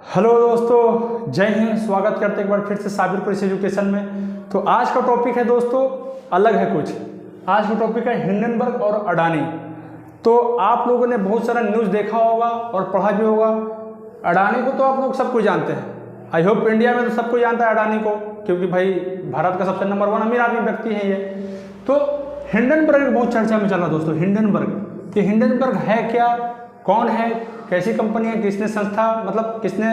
Hello दोस्तों, जय हिंद। स्वागत करते एक बार फिर से साबिर कृषि एजुकेशन में। तो आज का टॉपिक है दोस्तों, अलग है कुछ। आज का टॉपिक है हिंडनबर्ग और अडानी। तो आप लोगों ने बहुत सारा न्यूज़ देखा होगा और पढ़ा भी होगा। अडानी को तो आप लोग सबको जानते हैं। आई होप इंडिया में तो सबको जानता है अडानी को, क्योंकि भाई भारत का सबसे नंबर 1 अमीर आदमी व्यक्ति है ये। तो हिंडनबर्ग बहुत चर्चा में चला दोस्तों। हिंडनबर्ग, ये हिंडनबर्ग है क्या, कौन है, कैसी कंपनी है, किसने संस्था मतलब किसने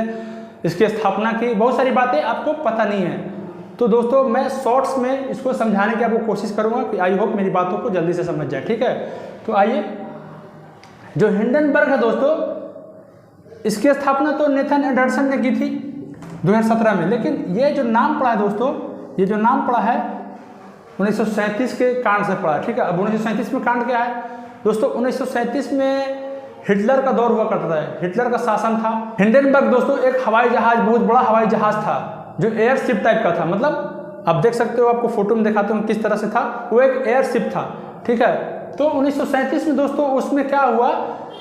इसकी स्थापना की, बहुत सारी बातें आपको पता नहीं है। तो दोस्तों मैं शॉर्ट्स में इसको समझाने की आपको कोशिश करूंगा कि आई होप मेरी बातों को जल्दी से समझ जाए, ठीक है। तो आइए, जो हिंडनबर्ग है दोस्तों, इसकी स्थापना तो नेथन एंडरसन ने की थी 2017 में। लेकिन ये जो नाम पड़ा है दोस्तों, ये जो नाम पड़ा है 1937 के कांड से पड़ा है, ठीक है। अब 1937 में कांड क्या है दोस्तों? 1937 में हिटलर का दौर हुआ करता था, हिटलर का शासन था। हिंडनबर्ग दोस्तों एक हवाई जहाज, बहुत बड़ा हवाई जहाज था, जो एयरशिप टाइप का था। मतलब आप देख सकते हो, आपको फोटो में दिखाते हूँ किस तरह से था। वो एक एयरशिप था, ठीक है। तो 1937 में दोस्तों उसमें क्या हुआ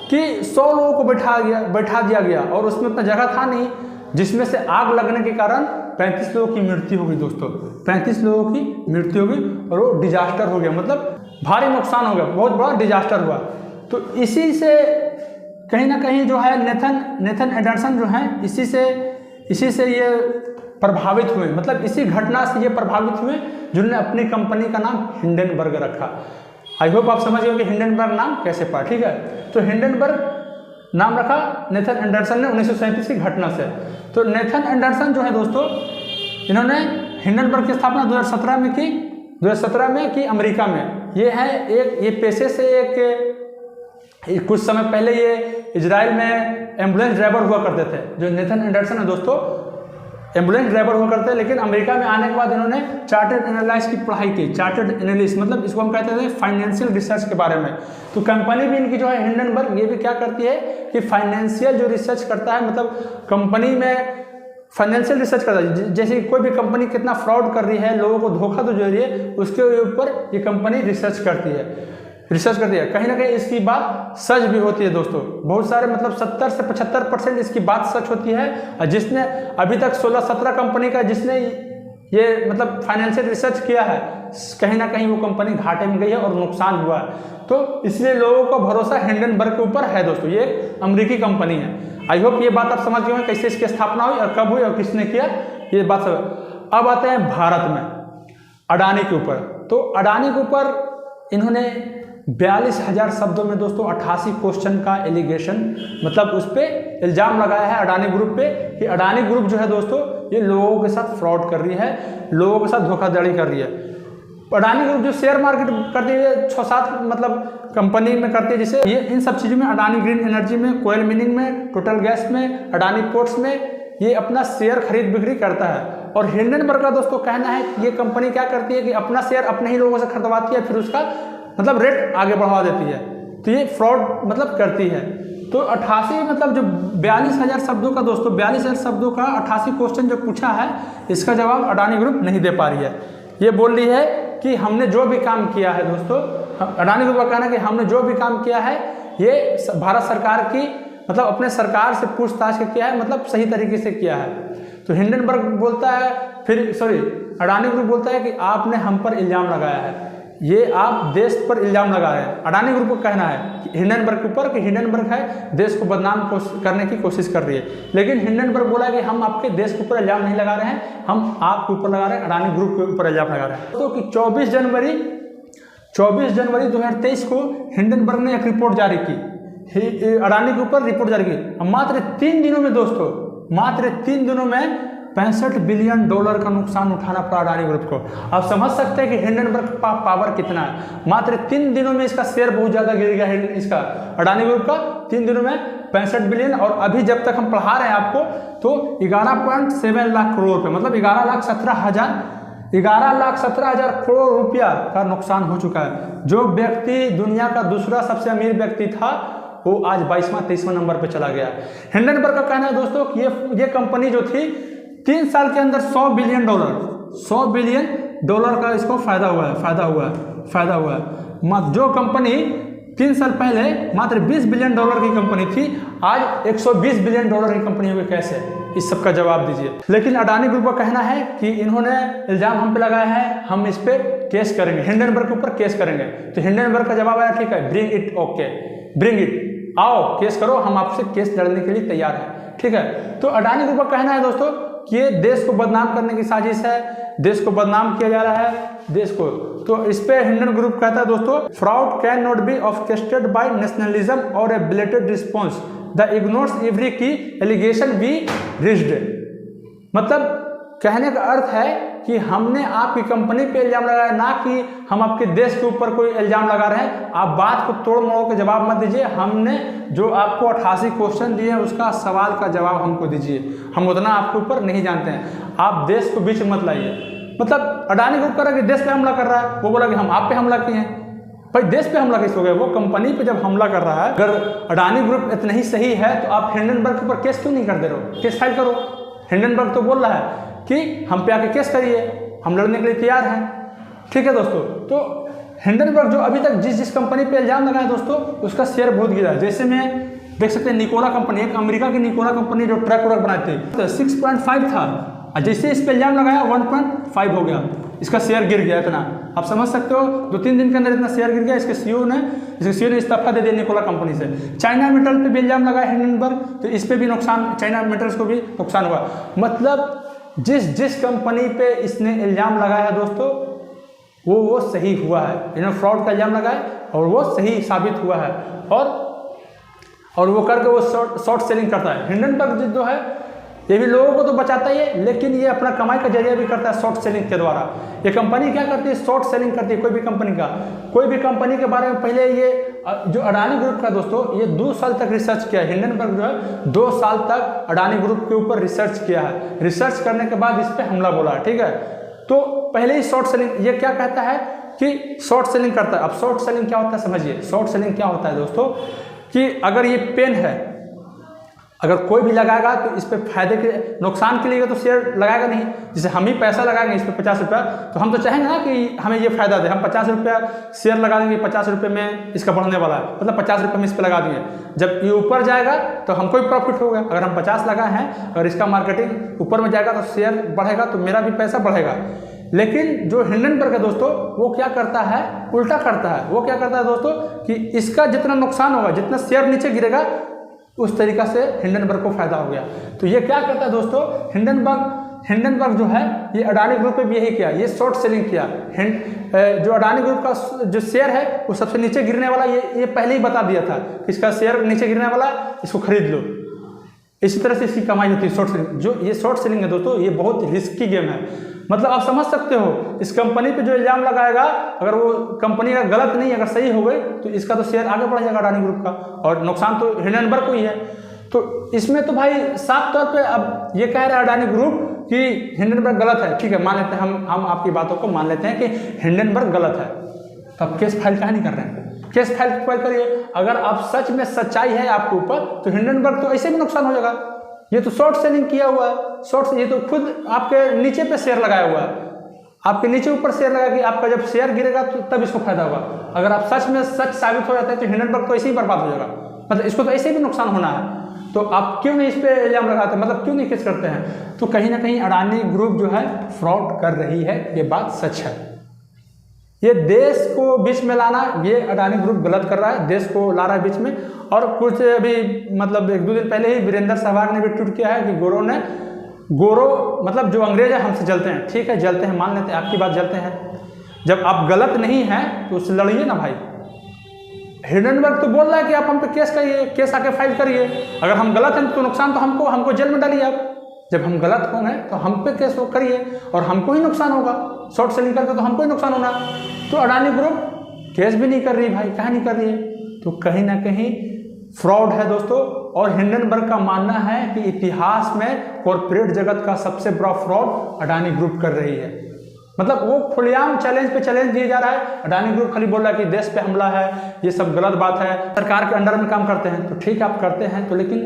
कि 100 लोगों को बैठा दिया गया, और उसमें उतना जगह था नहीं, जिसमें से आग लगने के कारण 35 लोगों की मृत्यु हो गई दोस्तों। 35 लोगों की मृत्यु हो गई और वो डिजास्टर हो गया, मतलब भारी नुकसान हो गया, बहुत बड़ा डिजास्टर हुआ। तो इसी से कहीं ना कहीं जो है नेथन एंडरसन जो है, इसी से ये प्रभावित हुए, मतलब इसी घटना से ये प्रभावित हुए, जिन्होंने अपनी कंपनी का नाम हिंडनबर्ग रखा। आई होप आप समझ गए कि हिंडनबर्ग नाम कैसे पड़ा, ठीक है। तो हिंडनबर्ग नाम रखा नेथन एंडरसन ने 1937 की घटना से। तो नेथन एंडरसन जो है दोस्तों, इन्होंने हिंडनबर्ग की स्थापना 2017 में की, 2017 में की अमेरिका में। ये है एक, ये पेशे से कुछ समय पहले ये इजराइल में एम्बुलेंस ड्राइवर हुआ करते थे। जो नेथन एंडरसन है दोस्तों, एम्बुलेंस ड्राइवर हुआ करते हैं। लेकिन अमेरिका में आने के बाद इन्होंने चार्टर्ड एनालिस्ट की पढ़ाई की। चार्टर्ड एनालिस्ट मतलब इसको हम कहते थे फाइनेंशियल रिसर्च के बारे में। तो कंपनी भी इनकी जो है हिंडनबर्ग, ये भी क्या करती है कि फाइनेंशियल जो रिसर्च करता है, मतलब कंपनी में फाइनेंशियल रिसर्च करता है। जैसे कोई भी कंपनी कितना फ्रॉड कर रही है, लोगों को धोखा दे रही है, उसके ऊपर ये कंपनी रिसर्च करती है। कहीं ना कहीं इसकी बात सच भी होती है दोस्तों। बहुत सारे मतलब 70 से 75% इसकी बात सच होती है। और जिसने अभी तक 16-17 कंपनी का जिसने ये मतलब फाइनेंशियल रिसर्च किया है, कहीं ना कहीं वो कंपनी घाटे में गई है और नुकसान हुआ है। तो इसलिए लोगों का भरोसा हिंडनबर्ग के ऊपर है दोस्तों। ये एक अमेरिकी कंपनी है। आई होप ये बात आप समझ गए कैसे इसकी स्थापना हुई और कब हुई और किसने किया, ये बात सब। अब आते हैं भारत में अडानी के ऊपर। तो अडानी के ऊपर इन्होंने 42,000 शब्दों में दोस्तों 88 क्वेश्चन का एलिगेशन, मतलब उस पर इल्ज़ाम लगाया है अडानी ग्रुप पे, कि अडानी ग्रुप जो है दोस्तों ये लोगों के साथ फ्रॉड कर रही है, लोगों के साथ धोखाधड़ी कर रही है। अडानी ग्रुप जो शेयर मार्केट करती है 6-7 मतलब कंपनी में करती है, जिसे ये इन सब चीज़ों में अडानी ग्रीन एनर्जी में, कोयल मिनिंग में, टोटल गैस में, अडानी पोर्ट्स में ये अपना शेयर खरीद बिक्री करता है। और हिंडनबर्ग का दोस्तों कहना है कि ये कंपनी क्या करती है कि अपना शेयर अपने ही लोगों से खरीदवाती है, फिर उसका मतलब रेट आगे बढ़ा देती है। तो ये फ्रॉड मतलब करती है। तो 88 मतलब जो 42,000 शब्दों का दोस्तों, 42,000 शब्दों का 88 क्वेश्चन जो पूछा है, इसका जवाब अडानी ग्रुप नहीं दे पा रही है। ये बोल रही है कि हमने जो भी काम किया है दोस्तों, अडानी ग्रुप का कहना है कि हमने जो भी काम किया है ये भारत सरकार की मतलब अपने सरकार से पूछताछ के किया है, मतलब सही तरीके से किया है। तो हिंडनबर्ग बोलता है, अडानी ग्रुप बोलता है कि आपने हम पर इल्ज़ाम लगाया है, ये आप देश पर इल्ज़ाम लगा रहे हैं। अडानी ग्रुप को कहना है हिंडनबर्ग के ऊपर कि हिंडनबर्ग है देश को बदनाम करने की कोशिश कर रही है। लेकिन हिंडनबर्ग बोला कि हम आपके देश के ऊपर इल्ज़ाम नहीं लगा रहे हैं, हम आपके ऊपर लगा रहे हैं, अडानी ग्रुप के ऊपर इल्ज़ाम लगा रहे हैं। तो कि 24 जनवरी 2023 को हिंडनबर्ग ने एक रिपोर्ट जारी की, अडानी के ऊपर रिपोर्ट जारी की। मात्र 3 दिनों में दोस्तों, मात्र 3 दिनों में $65 बिलियन का नुकसान उठाना पड़ा अडानी ग्रुप को। आप समझ सकते हैं कि हिंडनबर्ग का पावर कितना है। मात्र 3 दिनों में इसका शेयर बहुत ज़्यादा गिर गया है, इसका अडानी ग्रुप का 3 दिनों में 65 बिलियन। और अभी जब तक हम पढ़ा रहे हैं आपको, तो 11.7 लाख करोड़ रुपये, मतलब 11,17,000 करोड़ रुपया का नुकसान हो चुका है। जो व्यक्ति दुनिया का दूसरा सबसे अमीर व्यक्ति था, वो आज 22वां-23वां नंबर पर चला गया। हिंडनबर्ग का कहना है दोस्तों कि ये कंपनी जो थी 3 साल के अंदर $100 बिलियन का इसको फायदा हुआ है। जो कंपनी 3 साल पहले मात्र $20 बिलियन की कंपनी थी, आज $120 बिलियन की कंपनी हो गई। कैसे? इस सब का जवाब दीजिए। लेकिन अडानी ग्रुप का कहना है कि इन्होंने इल्जाम हम पे लगाया है, हम इस पे केस करेंगे, हिंडनबर्ग के ऊपर केस करेंगे। तो हिंडनबर्ग का जवाब आया, ठीक है, bring it, okay, bring it, आओ केस करो, हम आपसे केस लड़ने के लिए तैयार हैं। ठीक है, तो अडानी ग्रुप का कहना है दोस्तों कि ये देश को बदनाम करने की साजिश है, देश को बदनाम किया जा रहा है, देश को। तो इस पे हिंडन ग्रुप कहता है दोस्तों, fraud can not be orchestrated by nationalism और a belated response, the ignores every key allegation be raised. मतलब कहने का अर्थ है कि हमने आपकी कंपनी पे इल्जाम लगाया, ना कि हम आपके देश के ऊपर कोई इल्जाम लगा रहे हैं। आप बात को तोड़ मोड़ के जवाब मत दीजिए, हमने जो आपको 88 क्वेश्चन दिए उसका सवाल का जवाब हमको दीजिए, हम उतना आपके ऊपर नहीं जानते हैं, आप देश को बीच मत लाइए। मतलब अडानी ग्रुप कर रहा है कि देश पे हमला कर रहा है, वो बोला कि हम आप पे हमला किए हैं। भाई देश पे हमला कैसे हो गया? वो कंपनी पे जब हमला कर रहा है, अगर अडानी ग्रुप इतना ही सही है तो आप हिंडनबर्ग के ऊपर केस क्यों नहीं कर दे रहे हो? केस फाइल करो। हिंडनबर्ग तो बोल रहा है कि हम पे आके केस करिए, हम लड़ने के लिए तैयार हैं। ठीक है दोस्तों, तो हिंडनबर्ग जो अभी तक जिस कंपनी पे इल्जाम लगाया दोस्तों, उसका शेयर बहुत गिरा है। जैसे में देख सकते हैं निकोला कंपनी, एक अमेरिका की निकोला कंपनी जो ट्रक व्रक बनाती थी, तो 6.5 था, और जैसे इस पे इल्जाम लगाया 1.5 हो गया, इसका शेयर गिर गया इतना। आप समझ सकते हो, 2-3 दिन के अंदर इतना शेयर गिर गया। इसके सीईओ ने इस्तीफा दे दिया निकोला कंपनी से। चाइना मेटल पे भी इल्जाम लगाया हिंडनबर्ग, तो इस पे भी नुकसान, चाइना मेटल्स को भी नुकसान हुआ। मतलब जिस कंपनी पे इसने इल्जाम लगाया दोस्तों, वो सही हुआ है। इन्होंने फ्रॉड का इल्जाम लगाया और वो सही साबित हुआ है, और वो करके वो शॉर्ट सेलिंग करता है। हिंडनबर्ग जो है ये भी लोगों को तो बचाता ही है, लेकिन ये अपना कमाई का जरिया भी करता है शॉर्ट सेलिंग के द्वारा। ये कंपनी क्या करती है? शॉर्ट सेलिंग करती है। कोई भी कंपनी के बारे में पहले ये जो अडानी ग्रुप का दोस्तों, ये 2 साल तक रिसर्च किया है। हिंडनबर्ग जो है 2 साल तक अडानी ग्रुप के ऊपर रिसर्च किया है। रिसर्च करने के बाद इस पर हमला बोला है। ठीक है, तो पहले ही शॉर्ट सेलिंग, ये क्या कहता है कि शॉर्ट सेलिंग करता है। अब शॉर्ट सेलिंग क्या होता है समझिए। शॉर्ट सेलिंग क्या होता है दोस्तों कि अगर ये पेन है, अगर कोई भी लगाएगा तो इस पे फायदे के, नुकसान के लिए तो शेयर लगाएगा नहीं। जैसे हम ही पैसा लगाएंगे इस पे 50 रुपया, तो हम तो चाहेंगे ना कि हमें ये फायदा दे। हम 50 रुपया शेयर लगा देंगे, 50 रुपये में इसका बढ़ने वाला है, मतलब 50 रुपये में इस पे लगा देंगे। जब ये ऊपर जाएगा तो हमको भी प्रॉफिट होगा। अगर हम 50 लगाए हैं, अगर इसका मार्केटिंग ऊपर में जाएगा तो शेयर बढ़ेगा, तो मेरा भी पैसा बढ़ेगा। लेकिन जो हिंडनबर्ग है दोस्तों, वो क्या करता है? उल्टा करता है। वो क्या करता है दोस्तों कि इसका जितना नुकसान होगा, जितना शेयर नीचे गिरेगा, उस तरीका से हिंडनबर्ग को फायदा हो गया। तो ये क्या करता है दोस्तों, हिंडनबर्ग जो है ये अडानी ग्रुप पे भी यही किया, ये शॉर्ट सेलिंग किया। जो अडानी ग्रुप का जो शेयर है वो सबसे नीचे गिरने वाला, ये पहले ही बता दिया था कि इसका शेयर नीचे गिरने वाला, इसको खरीद लो। इसी तरह से इसकी कमाई होती है शॉर्ट सेलिंग। जो ये शॉर्ट सेलिंग है दोस्तों, ये बहुत रिस्की गेम है। मतलब आप समझ सकते हो, इस कंपनी पे जो इल्जाम लगाएगा, अगर वो कंपनी का गलत नहीं, अगर सही हो गई तो इसका तो शेयर आगे बढ़ जाएगा अडानी ग्रुप का, और नुकसान तो हिंडनबर्ग को ही है। तो इसमें तो भाई साफ तौर पे अब ये कह रहा है अडानी ग्रुप कि हिंडनबर्ग गलत है। ठीक है, मान लेते हैं, हम आपकी बातों को मान लेते हैं कि हिंडनबर्ग गलत है, तो अब केस फाइल कहाँ नहीं कर रहे हैं? केस फाइल करिए। अगर आप सच में सच्चाई है आपके ऊपर, तो हिंडनबर्ग तो ऐसे भी नुकसान हो जाएगा। ये तो शॉर्ट सेलिंग किया हुआ है, ये तो खुद आपके नीचे पे शेयर लगाया हुआ है, आपके नीचे ऊपर शेयर लगा कि आपका जब शेयर गिरेगा तो तब इसको फायदा होगा। अगर आप सच में सच साबित हो जाता है तो हिंडनबर्ग तो ऐसे ही बर्बाद हो जाएगा, मतलब इसको तो ऐसे भी नुकसान होना है। तो आप क्यों नहीं इस पे इल्जाम लगाते, मतलब क्यों नहीं केस करते हैं? तो कहीं ना कहीं अडानी ग्रुप जो है फ्रॉड कर रही है, ये बात सच है। ये देश को बीच में लाना, ये अडानी ग्रुप गलत कर रहा है, देश को ला रहा है बीच में। और कुछ अभी मतलब 1-2 दिन पहले ही वीरेंद्र सहवाग ने भी ट्वीट किया है कि गोरो मतलब जो अंग्रेज है हमसे जलते हैं। ठीक है, जलते हैं, मान लेते हैं आपकी बात, जलते हैं। जब आप गलत नहीं हैं तो उससे लड़िए ना भाई। हिंडनबर्ग तो बोल रहा है कि आप हम पे केस करिए, केस आके फाइल करिए। अगर हम गलत हैं तो नुकसान तो हमको जेल में डालिए आप। जब हम गलत होंगे तो हम पे केस करिए, और हमको ही नुकसान होगा। शॉर्ट सेलिंग करके तो हमको ही नुकसान होना। तो अडानी ग्रुप केस भी नहीं कर रही भाई, कहाँ नहीं कर रही है? तो कहीं ना कहीं फ्रॉड है दोस्तों। और हिंडनबर्ग का मानना है कि इतिहास में कॉर्पोरेट जगत का सबसे बड़ा फ्रॉड अडानी ग्रुप कर रही है। मतलब वो खुलेआम चैलेंज पे चैलेंज दिए जा रहा है। अडानी ग्रुप खाली बोल रहा है कि देश पे हमला है, ये सब गलत बात है, सरकार के अंडर में काम करते हैं। तो ठीक है, आप करते हैं तो, लेकिन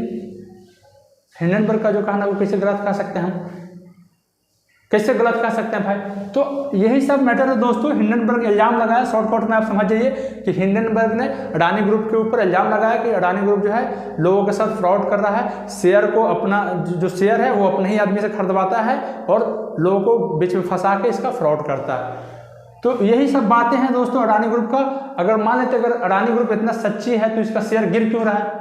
हिंडनबर्ग का जो कहना वो कैसे गलत कह सकते हैं हम? कैसे गलत कह सकते हैं भाई? तो यही सब मैटर है दोस्तों। हिंडनबर्ग इल्जाम लगाया, शॉर्टकट में आप समझ जाइए कि हिंडनबर्ग ने अडानी ग्रुप के ऊपर इल्जाम लगाया कि अडानी ग्रुप जो है लोगों के साथ फ्रॉड कर रहा है, शेयर को अपना जो शेयर है वो अपने ही आदमी से खरीदवाता है और लोगों को बीच में फंसा के इसका फ्रॉड करता है। तो यही सब बातें हैं दोस्तों अडानी ग्रुप का। अगर मान लेते अगर अडानी ग्रुप इतना सच्ची है तो इसका शेयर गिर क्यों रहा है?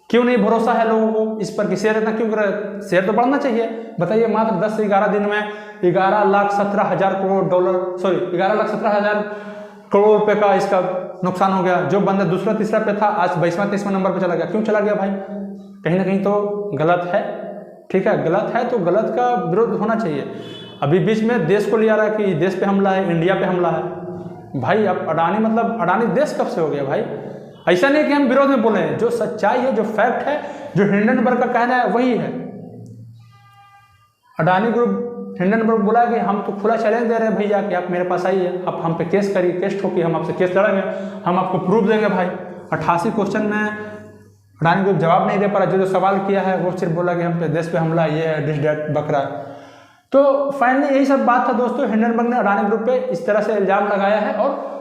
क्यों नहीं भरोसा है लोगों को इस पर कि शेयर इतना क्यों गिर रहा है? शेयर तो बढ़ना चाहिए। बताइए, मात्र 10 से 11 दिन में 11,17,000 करोड़ डॉलर, सॉरी 11,17,000 करोड़ रुपए का इसका नुकसान हो गया। जो बंदा दूसरा तीसरा पे था आज 22वां 23वां नंबर पे चला गया। क्यों चला गया भाई? कहीं ना कहीं तो गलत है। ठीक है, गलत है तो गलत का विरोध होना चाहिए। अभी बीच में देश को लिया रहा है कि देश पे हमला है, इंडिया पे हमला है। भाई अब अडानी मतलब अडानी देश कब से हो गया भाई? ऐसा नहीं कि हम विरोध में बोले हैं, जो सच्चाई है, जो फैक्ट है, जो हिंडनबर्ग का कहना है वही है। अडानी ग्रुप हिंडनबर्ग बोला कि हम तो खुला चैलेंज दे रहे हैं भैया कि आप मेरे पास आइए, आप हम पे केस करिए, केस ठोकिए, हम आपसे केस लड़ेंगे, हम आपको प्रूफ देंगे भाई। 88 क्वेश्चन में अडानी ग्रुप जवाब नहीं दे पा रहा। जो सवाल किया है वो सिर्फ बोला कि हम पे देश पे हमला, ये है, डिस डैट बकरा। तो फाइनली यही सब बात था दोस्तों। हिंडनबर्ग ने अडानी ग्रुप पे इस तरह से इल्जाम लगाया है। और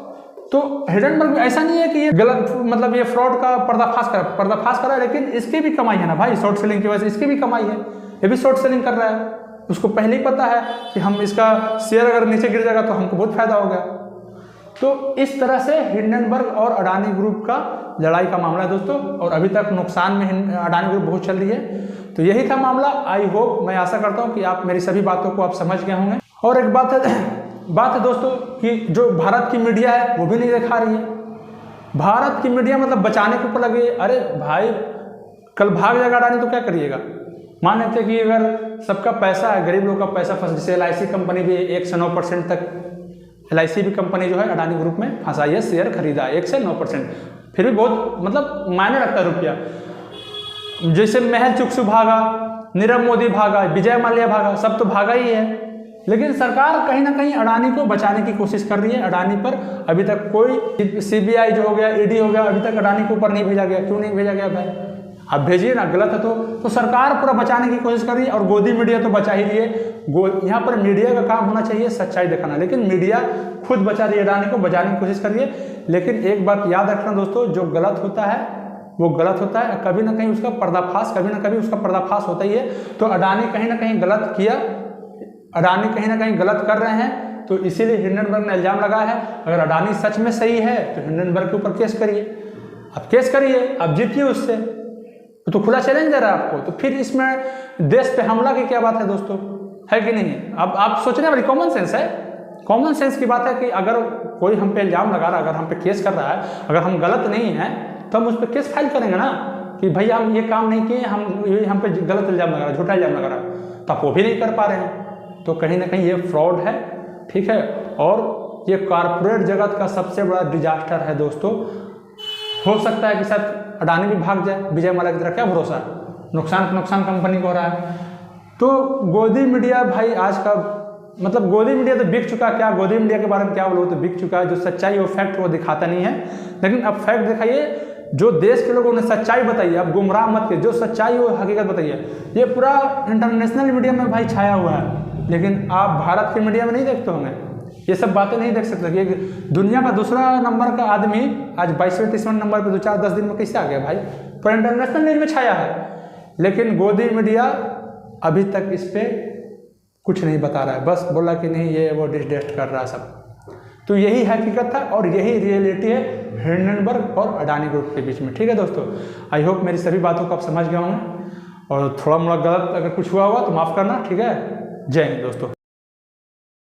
तो हिंडनबर्ग ऐसा नहीं है कि ये गलत मतलब ये फ्रॉड का पर्दाफाश करा, लेकिन इसकी भी कमाई है ना भाई, शॉर्ट सेलिंग की वजह से इसकी भी कमाई है। ये भी शॉर्ट सेलिंग कर रहा है, उसको पहले ही पता है कि हम इसका शेयर अगर नीचे गिर जाएगा तो हमको बहुत फायदा होगा। तो इस तरह से हिंडनबर्ग और अडानी ग्रुप का लड़ाई का मामला है दोस्तों। और अभी तक नुकसान में अडानी ग्रुप बहुत चल रही है। तो यही था मामला। आई होप, मैं आशा करता हूँ कि आप मेरी सभी बातों को आप समझ गए होंगे। और एक बात है दोस्तों कि जो भारत की मीडिया है वो भी नहीं दिखा रही है। भारत की मीडिया मतलब बचाने के ऊपर लगी। अरे भाई, कल भाग जाएगा अडानी तो क्या करिएगा? मान लेते कि अगर सबका पैसा है, गरीब लोग का पैसा फंस, जैसे LIC कंपनी भी 1 से 9% तक, LIC भी कंपनी जो है अडानी ग्रुप में फंसाई है, शेयर खरीदा 1 से 9%, फिर भी बहुत मतलब मायने रखता है रुपया। जैसे महल चुकसू भागा, नीरव मोदी भागा, विजय माल्या भागा, सब तो भागा ही है। लेकिन सरकार कहीं ना कहीं अडानी को बचाने की कोशिश कर रही है। अडानी पर अभी तक कोई CBI जो हो गया, ED हो गया, अभी तक अडानी के ऊपर नहीं भेजा गया। क्यों नहीं भेजा गया भाई? आप भेजिए ना, गलत है तो सरकार पूरा बचाने की कोशिश कर रही है। और गोदी मीडिया तो बचा ही रही है। यहाँ पर मीडिया का काम होना चाहिए सच्चाई दिखाना, लेकिन मीडिया खुद बचा रही है, अडानी को बचाने की कोशिश कर रही है। लेकिन एक बात याद रखना दोस्तों, जो गलत होता है वो गलत होता है, कभी ना कहीं उसका पर्दाफाश होता ही है। तो अडानी कहीं ना कहीं गलत किया, अडानी कहीं ना कहीं गलत कर रहे हैं, तो इसीलिए हिंडनबर्ग ने इल्जाम लगाया है। अगर अडानी सच में सही है तो हिंडनबर्ग के ऊपर केस करिए, आप केस करिए, आप जीतिए उससे, तो खुला चैलेंज दे रहा है आपको। तो फिर इसमें देश पे हमला की क्या बात है दोस्तों? है कि नहीं? अब आप सोच रहे हैं, बड़ी कॉमन सेंस है, कॉमन सेंस की बात है कि अगर कोई हम पे इल्जाम लगा रहा है, अगर हम पे केस कर रहा है, अगर हम गलत नहीं हैं तो हम उस पर केस फाइल करेंगे ना कि भैया हम ये काम नहीं किए, हम पे गलत इल्जाम लगा रहा है, झूठा इल्जाम लगा रहा है, तो आप वो भी नहीं कर पा रहे हैं। तो कहीं ना कहीं ये फ्रॉड है। ठीक है, और ये कॉरपोरेट जगत का सबसे बड़ा डिजास्टर है दोस्तों। हो सकता है कि शायद अडानी भी भाग जाए, विजय माल्या की तरह, क्या भरोसा है? नुकसान कंपनी को हो रहा है। तो गोदी मीडिया भाई आज का मतलब गोदी मीडिया तो बिक चुका है। क्या गोदी मीडिया के बारे में क्या बोलो, तो बिक चुका है। जो सच्चाई वो फैक्ट वो दिखाता नहीं है, लेकिन अब फैक्ट दिखाइए। जो देश के लोगों ने सच्चाई बताई, अब गुमराह मत के, जो सच्चाई वो हकीकत बताइए। ये पूरा इंटरनेशनल मीडिया में भाई छाया हुआ है, लेकिन आप भारत के मीडिया में नहीं देखते होंगे, ये सब बातें नहीं देख सकते। कि दुनिया का दूसरा नंबर का आदमी आज 22वें 23वें नंबर पे 2-4-10 दिन में कैसे आ गया भाई? पूरा इंटरनेशनल न्यूज में छाया है, लेकिन गोदी मीडिया अभी तक इस पर कुछ नहीं बता रहा है। बस बोला कि नहीं ये वो डिसडेस्ट कर रहा है सब। तो यही हकीकत था और यही रियलिटी है हिंडनबर्ग और अडानी ग्रुप के बीच में। ठीक है दोस्तों, आई होप मेरी सभी बातों को आप समझ गए होंगे, और थोड़ा मोड़ा गलत अगर कुछ हुआ होगा तो माफ़ करना। ठीक है, जय हिंद दोस्तों।